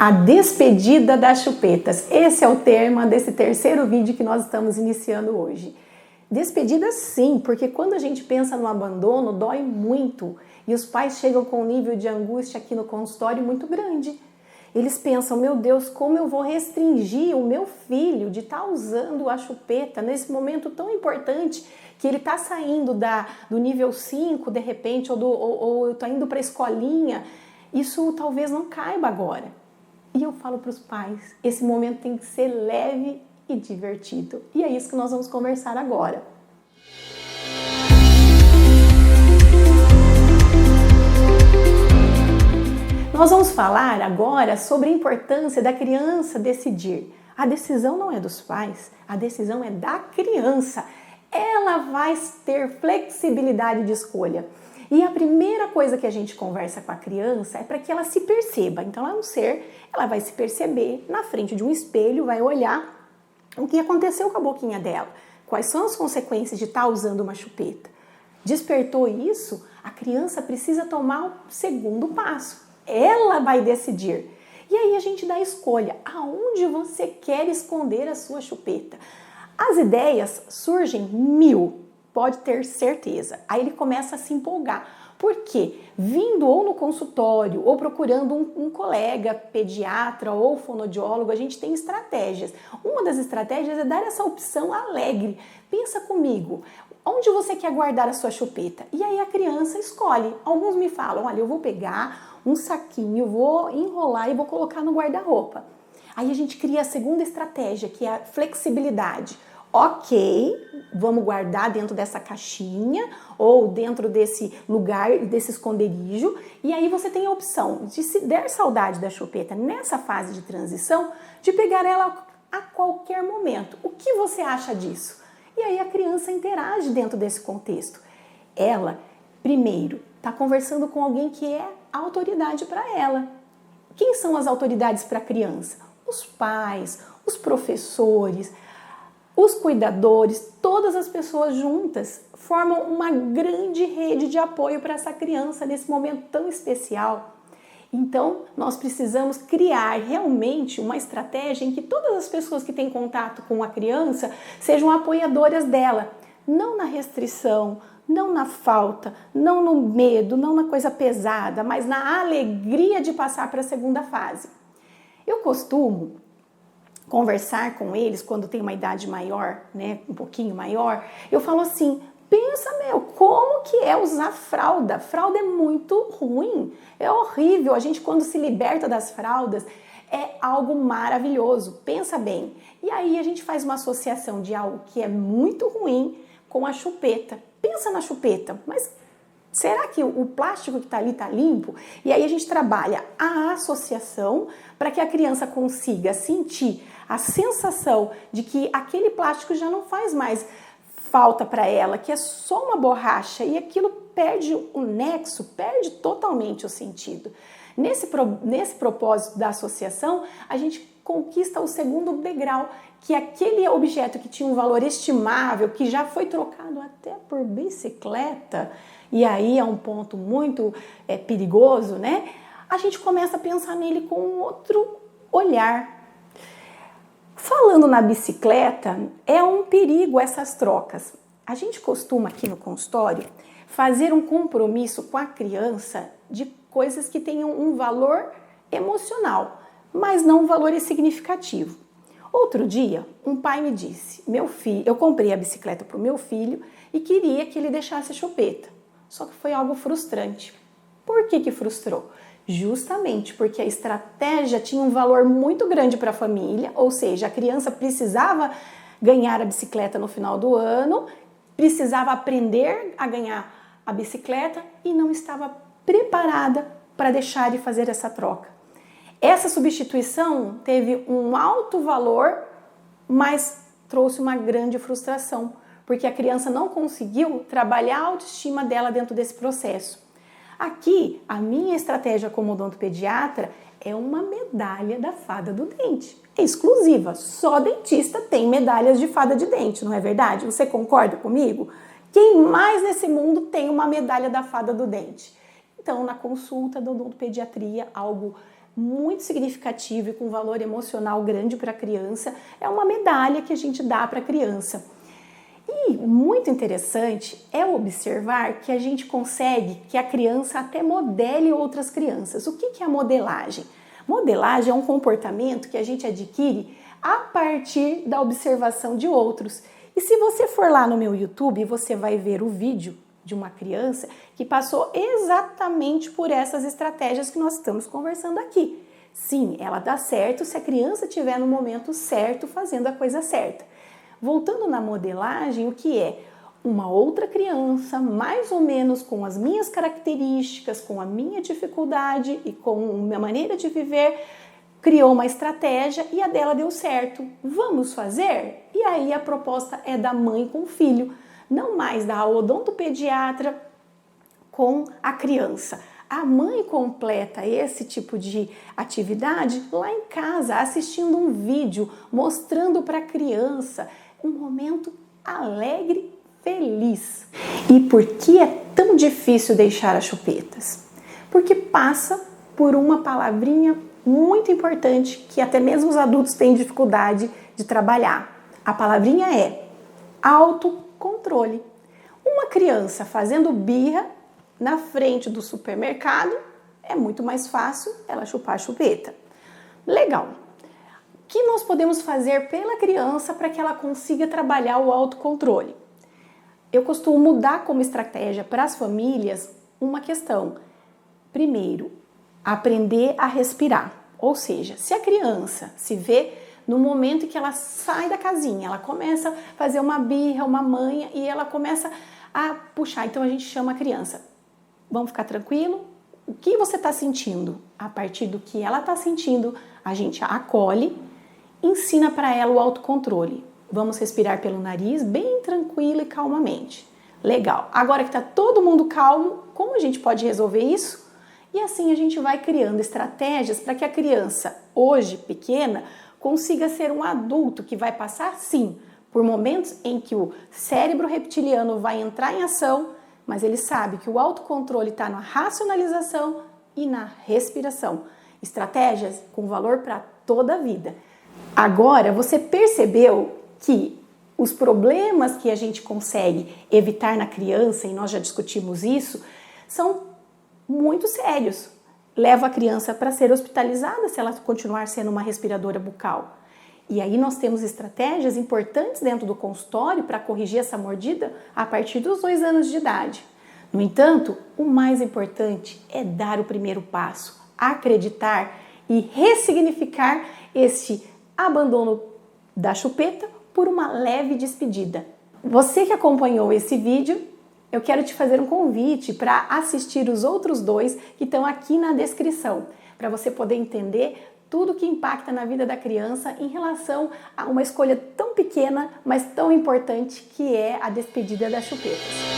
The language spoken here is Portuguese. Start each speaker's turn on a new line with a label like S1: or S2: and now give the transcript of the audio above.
S1: A despedida das chupetas. Esse é o tema desse terceiro vídeo que nós estamos iniciando hoje. Despedida sim, porque quando a gente pensa no abandono, dói muito. E os pais chegam com um nível de angústia aqui no consultório muito grande. Eles pensam, meu Deus, como eu vou restringir o meu filho de estar usando a chupeta nesse momento tão importante que ele está saindo do nível 5 de repente, ou está indo para a escolinha. Isso talvez não caiba agora. E eu falo para os pais, esse momento tem que ser leve e divertido. E é isso que nós vamos conversar agora. Nós vamos falar agora sobre a importância da criança decidir. A decisão não é dos pais, a decisão é da criança. Ela vai ter flexibilidade de escolha. E a primeira coisa que a gente conversa com a criança é para que ela se perceba. Então, ela é um ser, ela vai se perceber na frente de um espelho, vai olhar o que aconteceu com a boquinha dela. Quais são as consequências de estar usando uma chupeta? Despertou isso? A criança precisa tomar o segundo passo. Ela vai decidir. E aí a gente dá a escolha. Aonde você quer esconder a sua chupeta? As ideias surgem mil. Pode ter certeza. Aí ele começa a se empolgar. Por quê? Vindo ou no consultório ou procurando um colega pediatra ou fonoaudiólogo, a gente tem estratégias. Uma das estratégias é dar essa opção alegre. Pensa comigo, onde você quer guardar a sua chupeta? E aí a criança escolhe. Alguns me falam, olha, eu vou pegar um saquinho, vou enrolar e vou colocar no guarda-roupa. Aí a gente cria a segunda estratégia, que é a flexibilidade. Ok, vamos guardar dentro dessa caixinha ou dentro desse lugar, desse esconderijo. E aí você tem a opção de, se der saudade da chupeta nessa fase de transição, de pegar ela a qualquer momento. O que você acha disso? E aí a criança interage dentro desse contexto. Ela, primeiro, está conversando com alguém que é autoridade para ela. Quem são as autoridades para a criança? Os pais, os professores, os cuidadores, todas as pessoas juntas formam uma grande rede de apoio para essa criança nesse momento tão especial. Então, nós precisamos criar realmente uma estratégia em que todas as pessoas que têm contato com a criança sejam apoiadoras dela, não na restrição, não na falta, não no medo, não na coisa pesada, mas na alegria de passar para a segunda fase. Eu costumo conversar com eles quando tem uma idade maior, né, um pouquinho maior, eu falo assim, pensa, como que é usar fralda? Fralda é muito ruim, é horrível, a gente quando se liberta das fraldas é algo maravilhoso, pensa bem. E aí a gente faz uma associação de algo que é muito ruim com a chupeta. Pensa na chupeta, mas será que o plástico que está ali está limpo? E aí a gente trabalha a associação para que a criança consiga sentir a sensação de que aquele plástico já não faz mais falta para ela, que é só uma borracha e aquilo perde o nexo, perde totalmente o sentido. Nesse propósito da associação, a gente conquista o segundo degrau, que é aquele objeto que tinha um valor estimável, que já foi trocado até por bicicleta, e aí é um ponto muito perigoso, né? A gente começa a pensar nele com um outro olhar. Falando na bicicleta, é um perigo essas trocas. A gente costuma aqui no consultório fazer um compromisso com a criança de coisas que tenham um valor emocional, mas não um valor significativo. Outro dia, um pai me disse, eu comprei a bicicleta para o meu filho e queria que ele deixasse a chupeta. Só que foi algo frustrante. Por que frustrou? Justamente porque a estratégia tinha um valor muito grande para a família, ou seja, a criança precisava ganhar a bicicleta no final do ano, precisava aprender a ganhar a bicicleta e não estava preparada para deixar de fazer essa troca. Essa substituição teve um alto valor, mas trouxe uma grande frustração, porque a criança não conseguiu trabalhar a autoestima dela dentro desse processo. Aqui, a minha estratégia como odontopediatra é uma medalha da fada do dente. É exclusiva, só dentista tem medalhas de fada de dente, não é verdade? Você concorda comigo? Quem mais nesse mundo tem uma medalha da fada do dente? Então, na consulta da odontopediatria, algo muito significativo e com valor emocional grande para a criança. É uma medalha que a gente dá para a criança. E muito interessante é observar que a gente consegue que a criança até modele outras crianças. O que é a modelagem? Modelagem é um comportamento que a gente adquire a partir da observação de outros. E se você for lá no meu YouTube, você vai ver o vídeo de uma criança que passou exatamente por essas estratégias que nós estamos conversando aqui. Sim, ela dá certo se a criança estiver no momento certo, fazendo a coisa certa. Voltando na modelagem, o que é? Uma outra criança, mais ou menos com as minhas características, com a minha dificuldade e com a minha maneira de viver, criou uma estratégia e a dela deu certo. Vamos fazer? E aí a proposta é da mãe com o filho, não mais da odontopediatra com a criança. A mãe completa esse tipo de atividade lá em casa, assistindo um vídeo, mostrando para a criança um momento alegre, feliz. E por que é tão difícil deixar as chupetas? Porque passa por uma palavrinha muito importante que até mesmo os adultos têm dificuldade de trabalhar. A palavrinha é autocontrole. Uma criança fazendo birra na frente do supermercado é muito mais fácil ela chupar a chupeta. Legal. O que nós podemos fazer pela criança para que ela consiga trabalhar o autocontrole? Eu costumo dar como estratégia para as famílias uma questão. Primeiro, aprender a respirar. Ou seja, se a criança se vê no momento em que ela sai da casinha, ela começa a fazer uma birra, uma manha e ela começa a puxar. Então a gente chama a criança. Vamos ficar tranquilo? O que você está sentindo? A partir do que ela está sentindo, a gente a acolhe, ensina para ela o autocontrole. Vamos respirar pelo nariz bem tranquilo e calmamente. Legal. Agora que está todo mundo calmo, como a gente pode resolver isso? E assim a gente vai criando estratégias para que a criança, hoje pequena, consiga ser um adulto que vai passar, sim, por momentos em que o cérebro reptiliano vai entrar em ação, mas ele sabe que o autocontrole está na racionalização e na respiração. Estratégias com valor para toda a vida. Agora, você percebeu que os problemas que a gente consegue evitar na criança, e nós já discutimos isso, são muito sérios. Leva a criança para ser hospitalizada se ela continuar sendo uma respiradora bucal. E aí nós temos estratégias importantes dentro do consultório para corrigir essa mordida a partir dos 2 anos de idade. No entanto, o mais importante é dar o primeiro passo, acreditar e ressignificar este abandono da chupeta por uma leve despedida. Você que acompanhou esse vídeo, eu quero te fazer um convite para assistir os outros 2 que estão aqui na descrição, para você poder entender tudo que impacta na vida da criança em relação a uma escolha tão pequena, mas tão importante que é a despedida das chupetas.